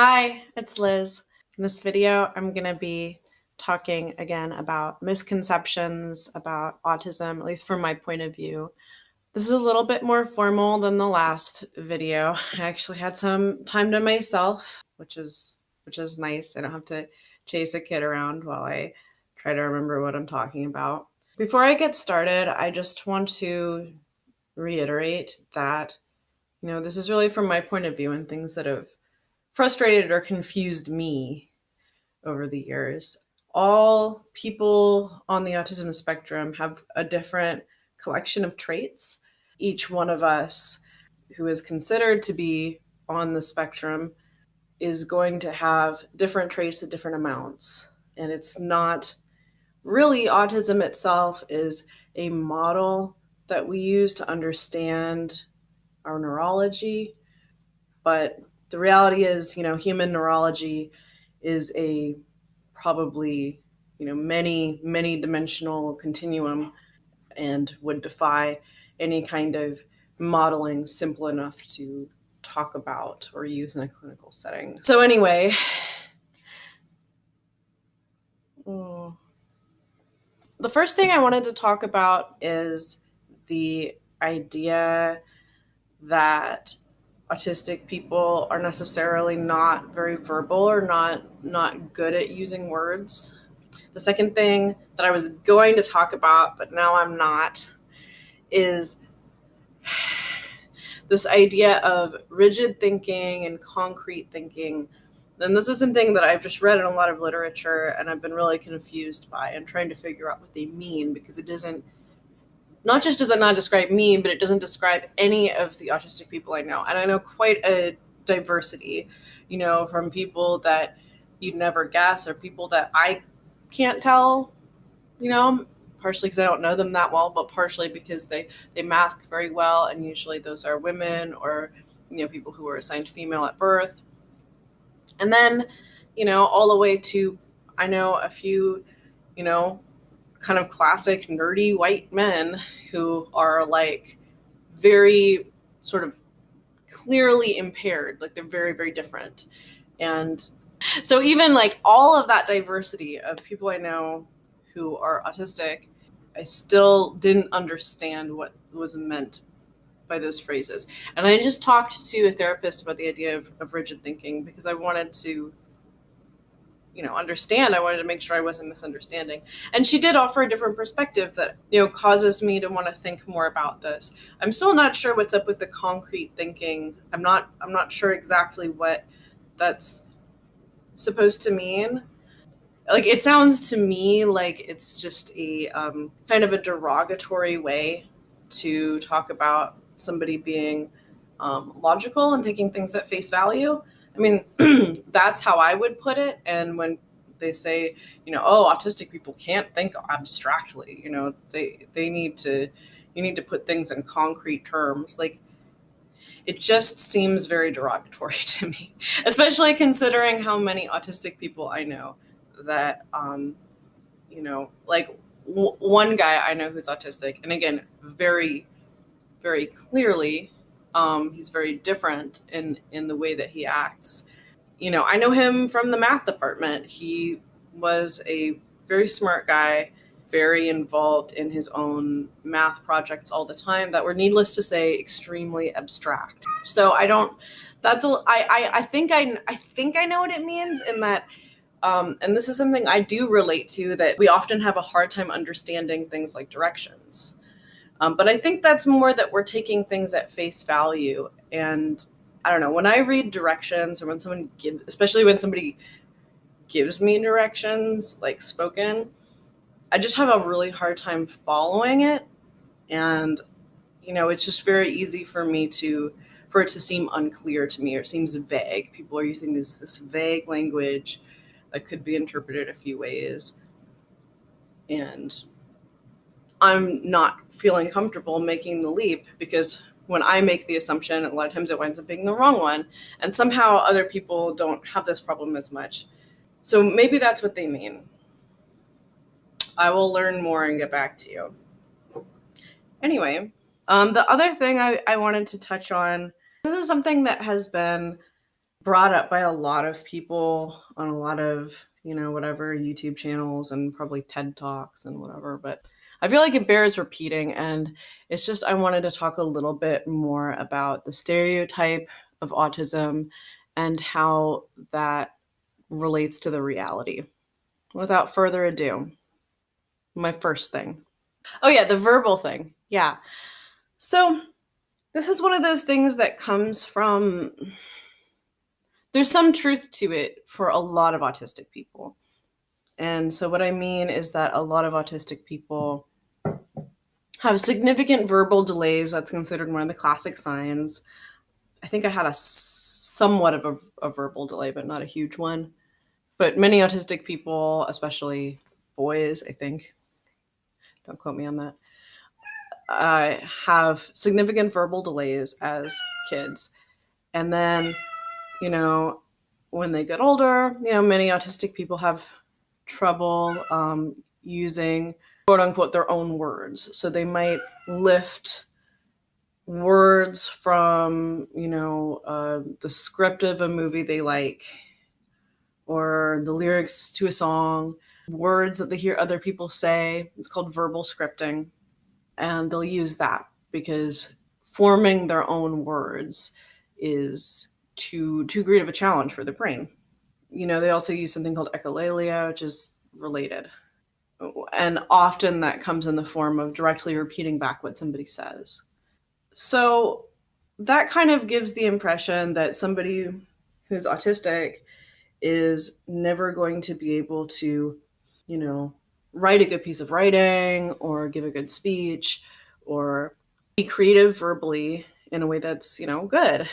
Hi, it's Liz. In this video, I'm going to be talking again about misconceptions about autism, at least from my point of view. This is a little bit more formal than the last video. I actually had some time to myself, which is nice. I don't have to chase a kid around while I try to remember what I'm talking about. Before I get started, I just want to reiterate that, this is really from my point of view and things that have frustrated or confused me over the years. All people on the autism spectrum have a different collection of traits. Each one of us who is considered to be on the spectrum is going to have different traits at different amounts. And it's not really autism itself is a model that we use to understand our neurology, but the reality is, human neurology is a probably, many dimensional continuum and would defy any kind of modeling simple enough to talk about or use in a clinical setting. So anyway, the first thing I wanted to talk about is the idea that autistic people are necessarily not very verbal or not good at using words. The second thing that I was going to talk about, but now I'm not, is this idea of rigid thinking and concrete thinking. And this is something that I've just read in a lot of literature and I've been really confused by and trying to figure out what they mean, because it doesn't does it not describe me, but it doesn't describe any of the autistic people I know. And I know quite a diversity, from people that you'd never guess or people that I can't tell, partially because I don't know them that well, but partially because they mask very well. And usually those are women or, people who were assigned female at birth. And then, all the way to, I know a few, kind of classic nerdy white men who are like very sort of clearly impaired, like they're very, very different. And so even like all of that diversity of people I know who are autistic, I still didn't understand what was meant by those phrases. And I just talked to a therapist about the idea of rigid thinking because I wanted to understand. I wanted to make sure I wasn't misunderstanding. And she did offer a different perspective that, causes me to want to think more about this. I'm still not sure what's up with the concrete thinking. I'm not sure exactly what that's supposed to mean. Like, it sounds to me like it's just a kind of a derogatory way to talk about somebody being logical and taking things at face value. I mean, that's how I would put it. And when they say, oh, autistic people can't think abstractly, they need to, you need to put things in concrete terms. Like, it just seems very derogatory to me, especially considering how many autistic people I know that, like one guy I know who's autistic, and again, very, very clearly, he's very different in the way that he acts. I know him from the math department. He was a very smart guy, very involved in his own math projects all the time that were, needless to say, extremely abstract. So I don't. I think I know what it means in that. And this is something I do relate to, that we often have a hard time understanding things like directions. But I think that's more that we're taking things at face value. And I don't know, when I read directions or when especially when somebody gives me directions, like spoken, I just have a really hard time following it. And, it's just very easy for it to seem unclear to me, or it seems vague. People are using this vague language that could be interpreted a few ways. And I'm not feeling comfortable making the leap, because when I make the assumption, a lot of times it winds up being the wrong one. And somehow other people don't have this problem as much. So maybe that's what they mean. I will learn more and get back to you. Anyway, the other thing I wanted to touch on, this is something that has been brought up by a lot of people on a lot of, whatever YouTube channels and probably TED Talks and whatever, but I feel like it bears repeating. And it's just, I wanted to talk a little bit more about the stereotype of autism and how that relates to the reality. Without further ado, my first thing. Oh, yeah, the verbal thing. Yeah. So, this is one of those things that comes from, there's some truth to it for a lot of autistic people. And so, what I mean is that a lot of autistic people have significant verbal delays. That's considered one of the classic signs. I think I had somewhat of a verbal delay, but not a huge one. But many autistic people, especially boys, I think, don't quote me on that, have significant verbal delays as kids. And then, you know, when they get older, many autistic people have trouble using quote unquote their own words. So they might lift words from, the script of a movie they like, or the lyrics to a song, words that they hear other people say. It's called verbal scripting. And they'll use that because forming their own words is too great of a challenge for the brain. They also use something called echolalia, which is related. And often that comes in the form of directly repeating back what somebody says. So that kind of gives the impression that somebody who's autistic is never going to be able to, write a good piece of writing or give a good speech or be creative verbally in a way that's, good,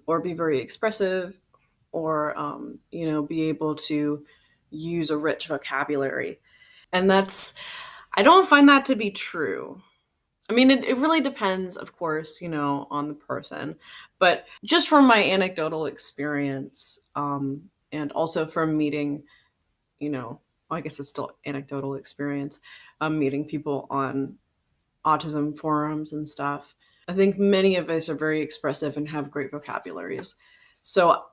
or be very expressive, or, be able to use a rich vocabulary. And I don't find that to be true. I mean, it really depends, of course, on the person. But just from my anecdotal experience, and also from meeting, I guess it's still anecdotal experience, meeting people on autism forums and stuff. I think many of us are very expressive and have great vocabularies. So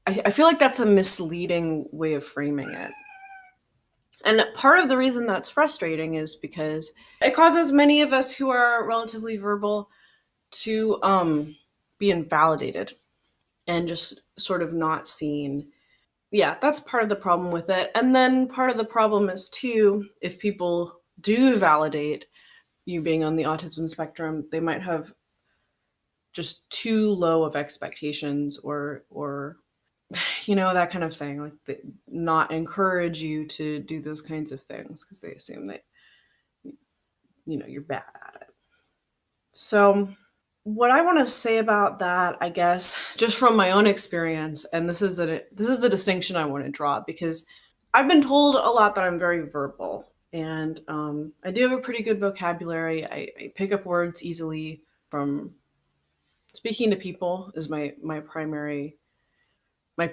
I feel like that's a misleading way of framing it. And part of the reason that's frustrating is because it causes many of us who are relatively verbal to be invalidated and just sort of not seen. Yeah, that's part of the problem with it. And then part of the problem is too, if people do validate you being on the autism spectrum, they might have just too low of expectations, or that kind of thing, like not encourage you to do those kinds of things because they assume that you're bad at it. So what I want to say about that, I guess, just from my own experience, and this is the distinction I want to draw, because I've been told a lot that I'm very verbal, and I do have a pretty good vocabulary. I pick up words easily from speaking to people is my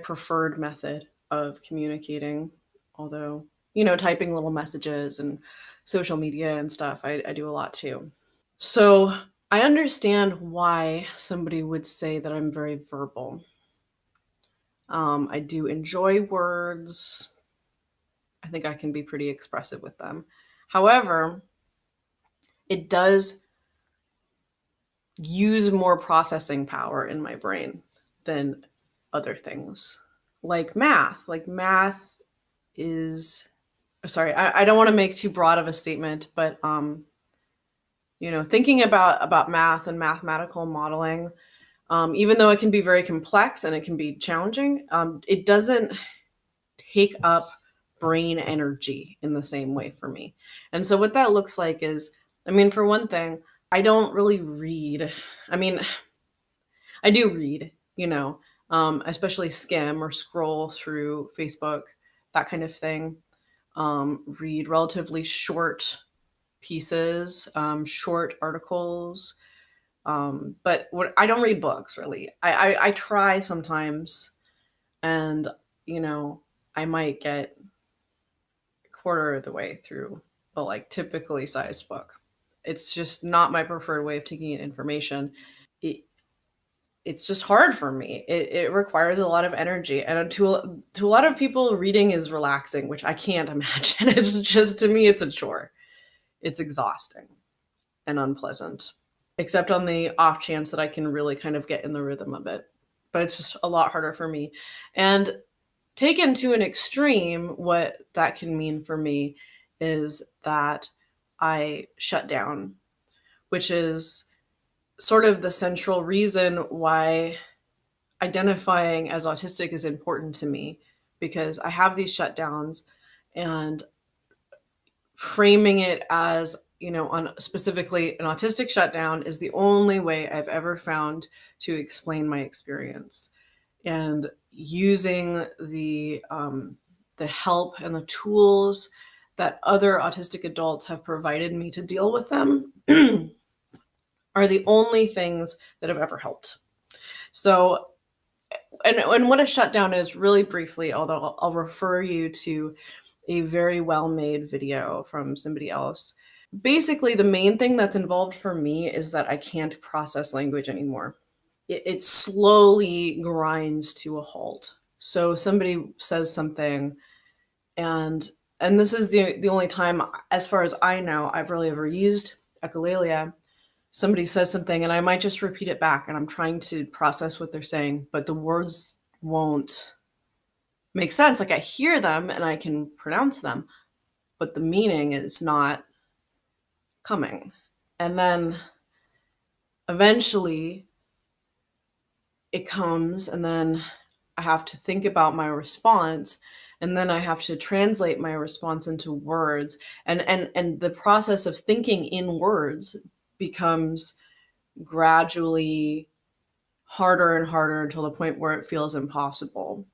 preferred method of communicating. Although, typing little messages and social media and stuff, I do a lot too. So I understand why somebody would say that I'm very verbal. I do enjoy words. I think I can be pretty expressive with them. However, it does use more processing power in my brain than other things. Like math. Like math is, sorry, I don't want to make too broad of a statement, but thinking about math and mathematical modeling, even though it can be very complex and it can be challenging, it doesn't take up brain energy in the same way for me. And so what that looks like is, I mean, for one thing, I don't really read. I mean, I do read, especially skim or scroll through Facebook, that kind of thing. Read relatively short pieces, short articles. But I don't read books really. I try sometimes, and I might get a quarter of the way through a typically sized book. It's just not my preferred way of taking in information. It it's just hard for me. It requires a lot of energy, and to a lot of people, reading is relaxing, which I can't imagine. It's just, to me, it's a chore. It's exhausting and unpleasant, except on the off chance that I can really kind of get in the rhythm of it. But it's just a lot harder for me. And taken to an extreme, what that can mean for me is that I shut down, which is sort of the central reason why identifying as autistic is important to me, because I have these shutdowns, and framing it as, on specifically an autistic shutdown is the only way I've ever found to explain my experience. And using the help and the tools that other autistic adults have provided me to deal with them are the only things that have ever helped. So, and what a shutdown is, really briefly, although I'll refer you to a very well made video from somebody else. Basically, the main thing that's involved for me is that I can't process language anymore. It slowly grinds to a halt. So somebody says something, and this is the only time, as far as I know, I've really ever used echolalia. Somebody says something, and I might just repeat it back, and I'm trying to process what they're saying, but the words won't make sense. Like, I hear them and I can pronounce them, but the meaning is not coming. And then eventually it comes, and then I have to think about my response, and then I have to translate my response into words. And the process of thinking in words becomes gradually harder and harder until the point where it feels impossible,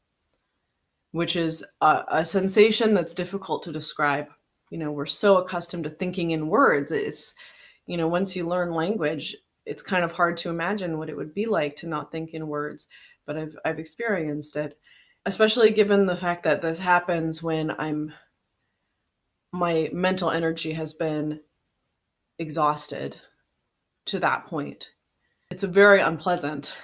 which is a sensation that's difficult to describe. We're so accustomed to thinking in words. It's, once you learn language, it's kind of hard to imagine what it would be like to not think in words. But I've experienced it, especially given the fact that this happens when my mental energy has been exhausted to that point. It's very unpleasant.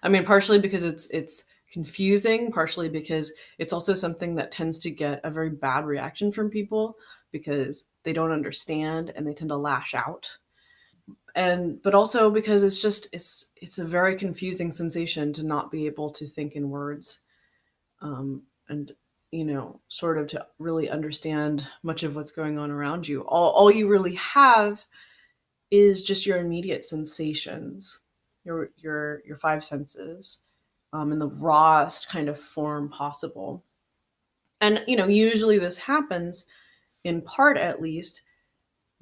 I mean, partially because it's confusing, partially because it's also something that tends to get a very bad reaction from people because they don't understand and they tend to lash out. But also because it's a very confusing sensation to not be able to think in words, and sort of to really understand much of what's going on around you. All you really have is just your immediate sensations, your five senses, in the rawest kind of form possible. And usually this happens, in part at least,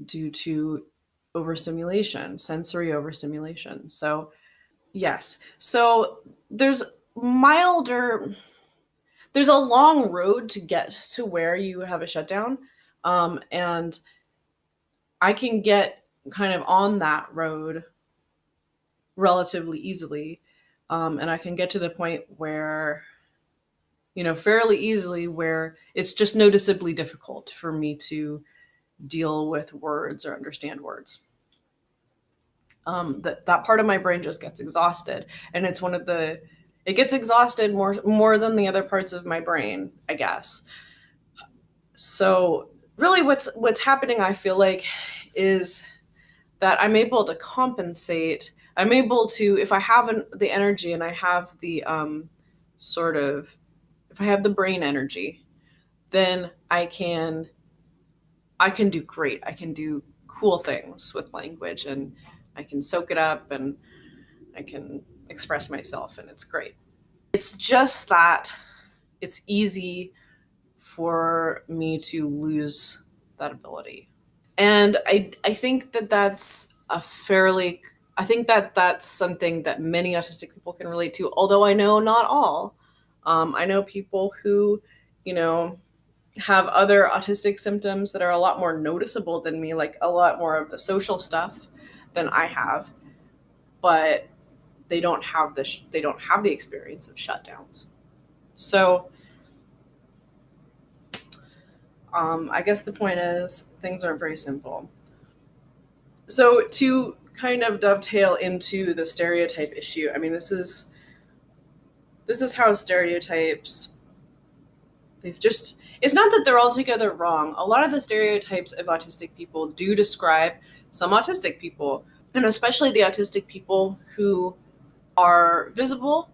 due to overstimulation, sensory overstimulation. So yes, so there's milder there's a long road to get to where you have a shutdown, and I can get kind of on that road relatively easily, and I can get to the point where, fairly easily, where it's just noticeably difficult for me to deal with words or understand words. That part of my brain just gets exhausted, and it gets exhausted more than the other parts of my brain, I guess. So really, what's happening, I feel like, is that I'm able to compensate. I'm able to, if I have the energy, and I have the sort of, if I have the brain energy, then I can do great. I can do cool things with language, and I can soak it up, and I can express myself, and it's great. It's just that it's easy for me to lose that ability. And I think that's something that many autistic people can relate to, although I know not all. I know people who, you know, have other autistic symptoms that are a lot more noticeable than me, like a lot more of the social stuff than I have, but they don't have the experience of shutdowns. So I guess the point is, things aren't very simple. So to kind of dovetail into the stereotype issue. I mean, this is how stereotypes, it's not that they're altogether wrong. A lot of the stereotypes of autistic people do describe some autistic people, and especially the autistic people who are visible.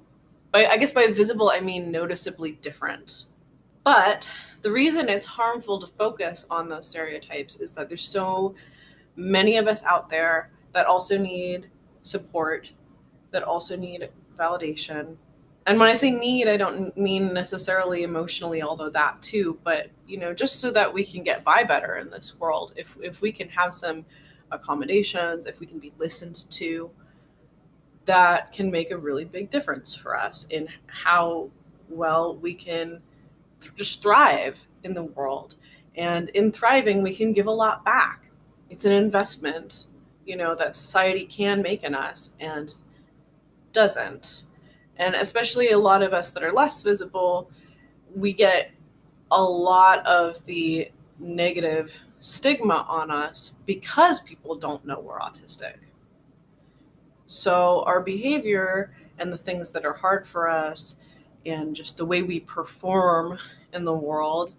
I guess by visible, I mean noticeably different. But the reason it's harmful to focus on those stereotypes is that there's so many of us out there that also need support, that also need validation. And when I say need, I don't mean necessarily emotionally, although that too, but just so that we can get by better in this world. If we can have some accommodations, if we can be listened to, that can make a really big difference for us in how well we can just thrive in the world. And in thriving, we can give a lot back. It's an investment, that society can make in us and doesn't. And especially a lot of us that are less visible, we get a lot of the negative stigma on us because people don't know we're autistic. So our behavior and the things that are hard for us and just the way we perform in the world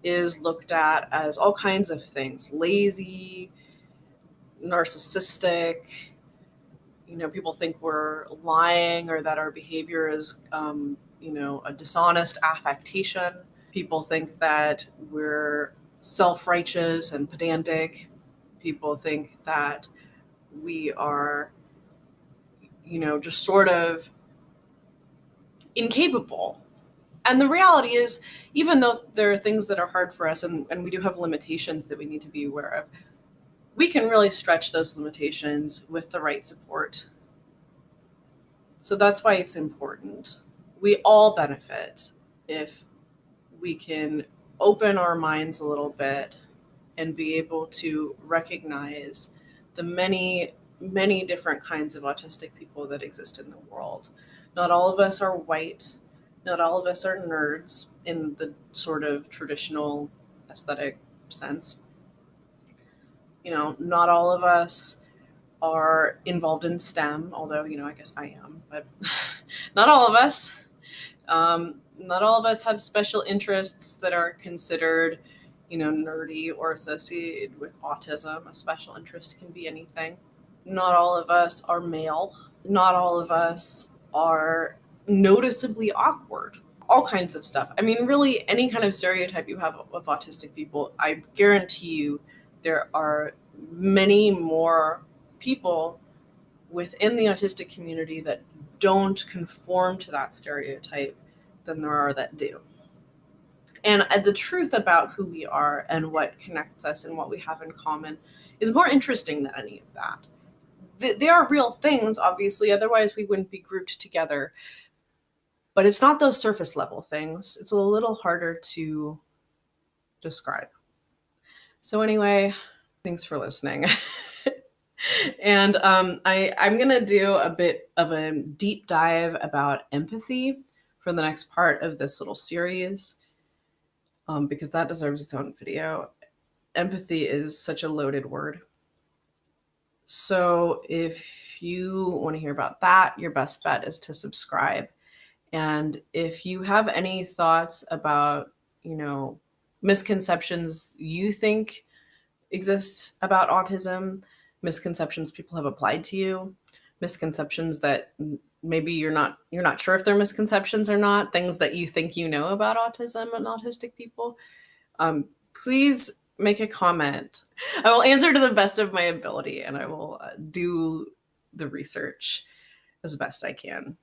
is looked at as all kinds of things: lazy, narcissistic. People think we're lying or that our behavior is, a dishonest affectation. People think that we're self-righteous and pedantic. People think that we are, just sort of incapable. And the reality is, even though there are things that are hard for us and we do have limitations that we need to be aware of, we can really stretch those limitations with the right support. So that's why it's important. We all benefit if we can open our minds a little bit and be able to recognize the many, many different kinds of autistic people that exist in the world. Not all of us are white. Not all of us are nerds in the sort of traditional aesthetic sense. Not all of us are involved in STEM, although, I guess I am, but not all of us. Not all of us have special interests that are considered, nerdy or associated with autism. A special interest can be anything. Not all of us are male. Not all of us are noticeably awkward. All kinds of stuff. I mean, really, any kind of stereotype you have of autistic people, I guarantee you there are many more people within the autistic community that don't conform to that stereotype than there are that do. And the truth about who we are and what connects us and what we have in common is more interesting than any of that. They are real things, obviously, otherwise we wouldn't be grouped together. But it's not those surface level things. It's a little harder to describe. So anyway, thanks for listening. And I'm going to do a bit of a deep dive about empathy for the next part of this little series, because that deserves its own video. Empathy is such a loaded word. So if you want to hear about that, your best bet is to subscribe. And if you have any thoughts about, misconceptions you think exist about autism, misconceptions people have applied to you, misconceptions that maybe you're not sure if they're misconceptions or not, things that you think about autism and autistic people, please make a comment. I will answer to the best of my ability, and I will do the research as best I can.